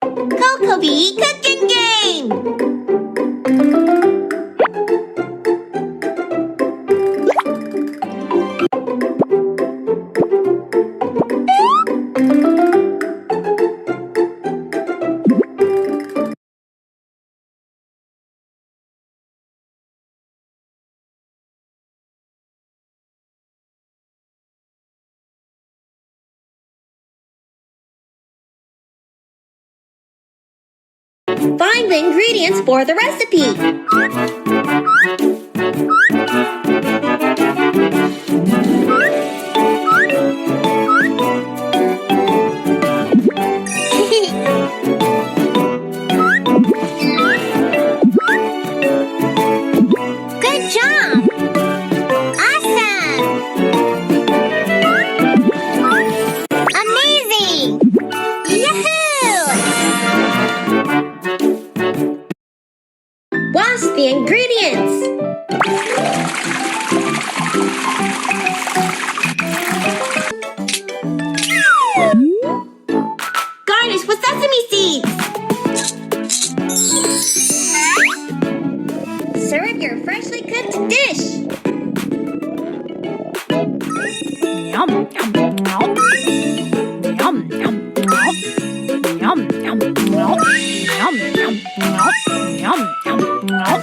Cocobi cooking game! Find the ingredients for the recipe. Good job! Awesome! Amazing! Yahoo! Wash the ingredients. Garnish with sesame seeds. Serve your freshly cooked dish. Yum, yum, yum. Yum, yum, yum. Yum, yum, yum. Yum, yum, yum. Yum, yum, yum.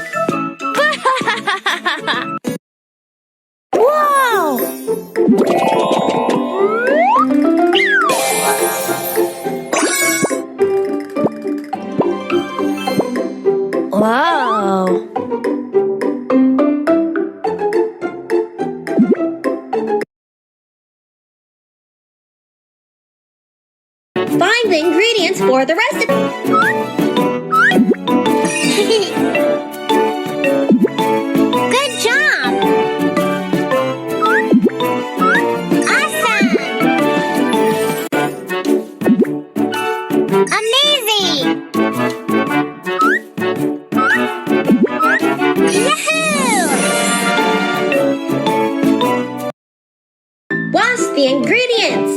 Whoa! Wow! Find the ingredients for the recipe. Good job! Awesome! Amazing! Yahoo! Wash the ingredients.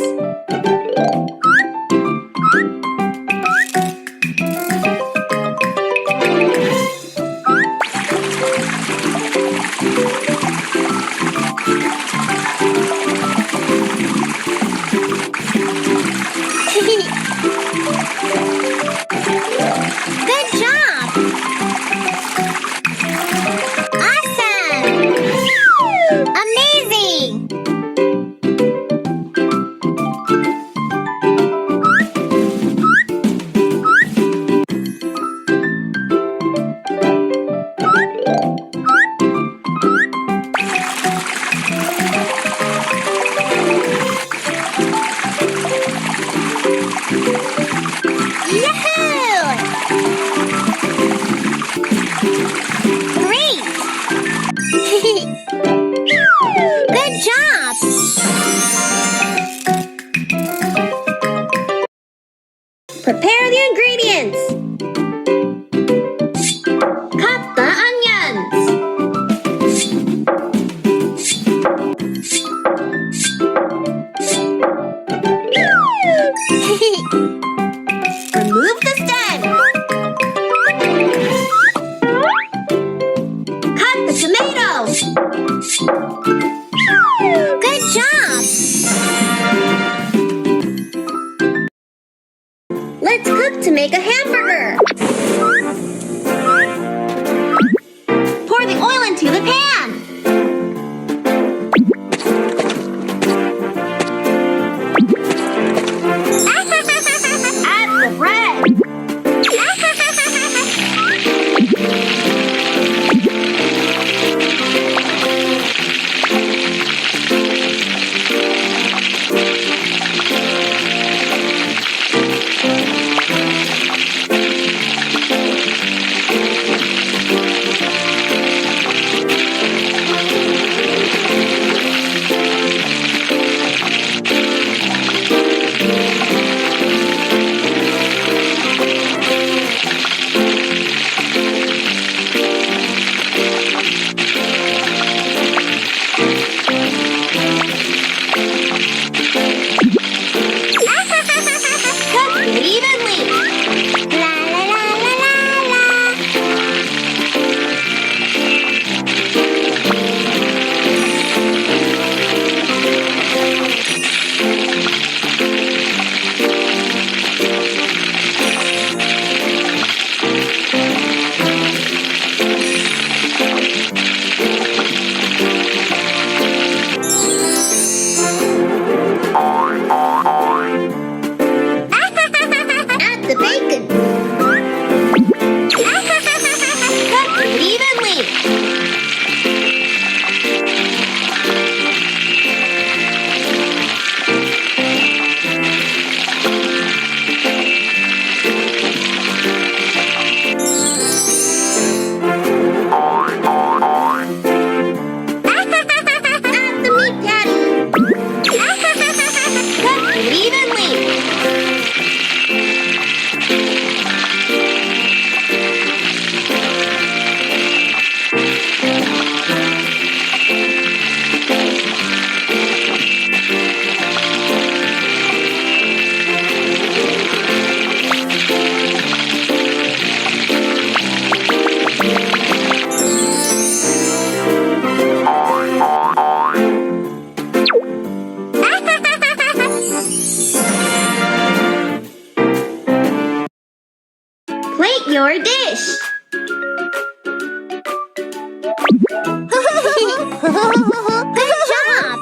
Good job!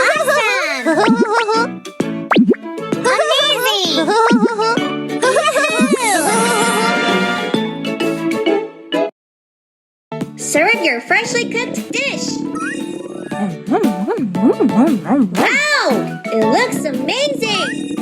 Awesome! Amazing! Serve your freshly cooked dish. Wow! It looks amazing!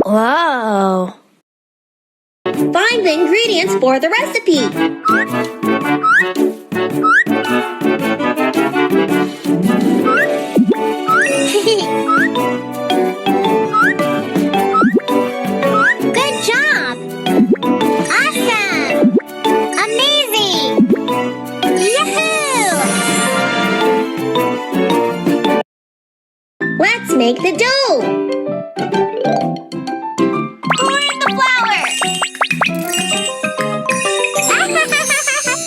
Wow! Find the ingredients for the recipe. Good job! Awesome! Amazing! Yahoo! Let's make the dough. Pour in the flour.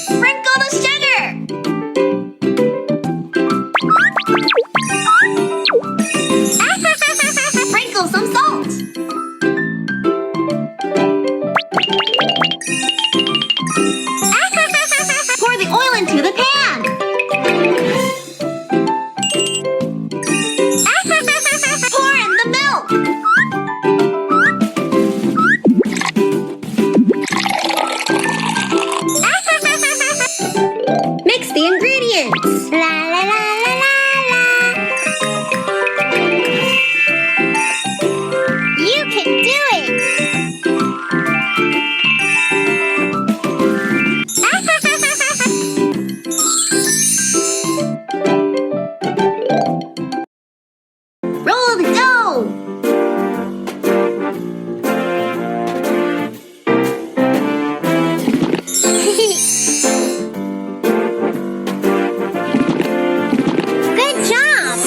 Sprinkle the sugar. Sprinkle some salt. Pour the oil into the pan. Pour in the milk. Mix the ingredients. La la la la la la. You can do it. Roll the dough. Good job!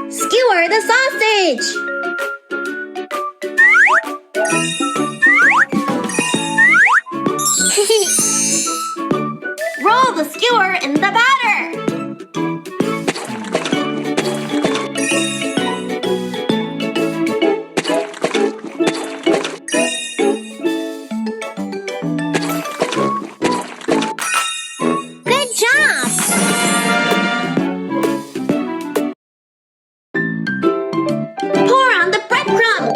Skewer the sausage. Roll the skewer in the batter. Good job! Pour on the breadcrumb.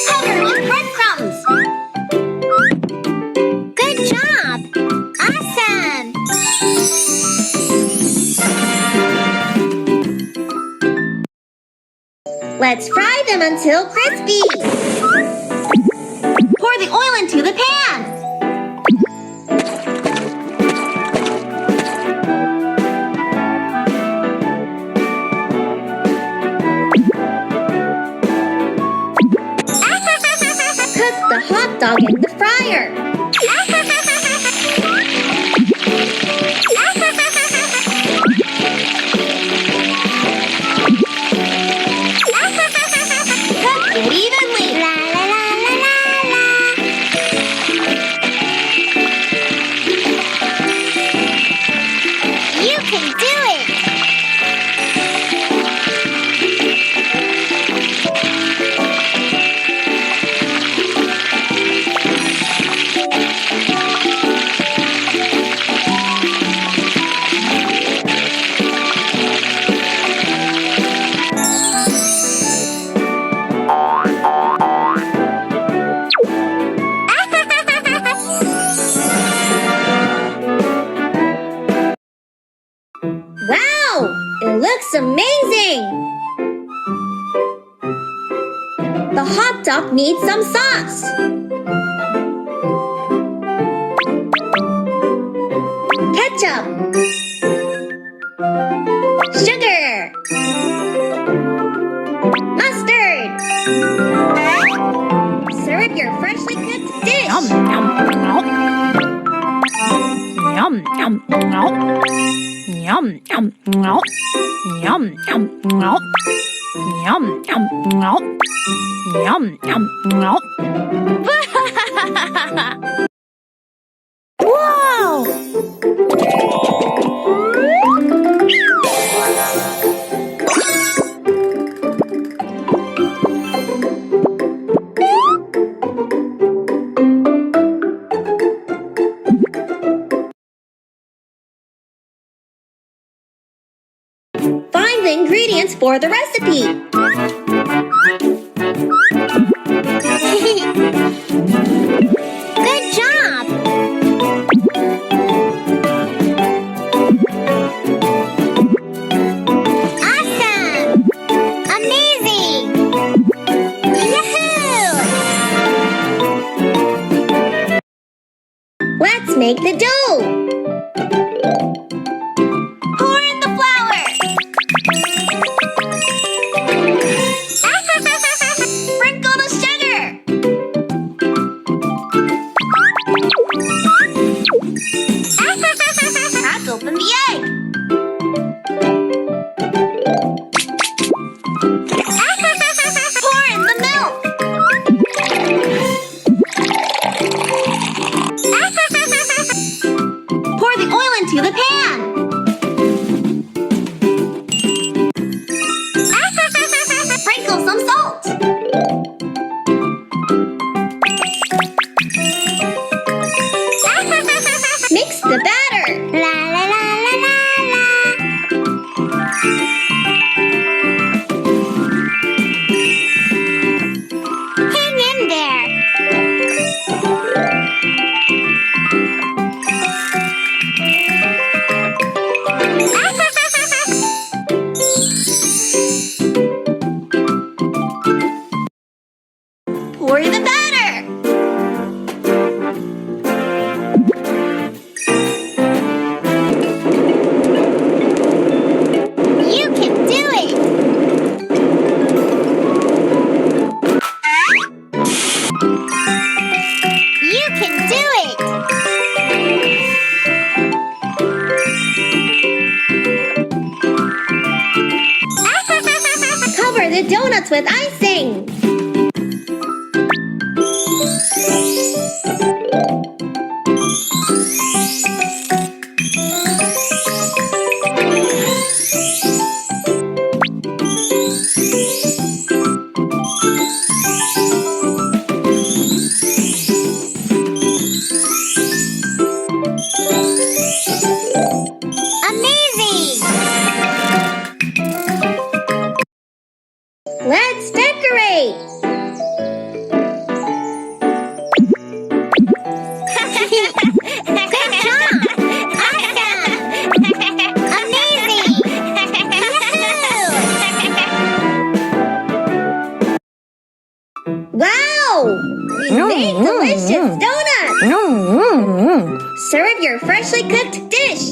Cover with breadcrumbs. Good job! Awesome! Let's fry them until crispy. Pour the oil into the pan. Cook the hot dog in the fryer. Cook it evenly. La la la la la la. You can do it. milk needs some sauce. Ketchup. Sugar. Mustard. Serve your freshly cooked dish. Yum, yum, yum. Yum, yum, yum. Yum, yum, yum. Yum, yum, yum. Yum, yum, yum. Yum, yum, yum. Wow! Find the ingredients for the recipe. Good job! Awesome! Amazing! Yahoo! Let's make the dough. Pour in the flour. Sprinkle the sugar. Crack open the egg. Pour in the milk. Pour the oil into the pan. Sprinkle some salt. Mix the batter. La la la la la la. Hang in there. Pour the batter. You can do it. You can do it. Cover the donuts with icing. Amazing! Let's decorate! Good job! Awesome! Amazing! Wow! We made delicious donuts! Serve your freshly cooked dish!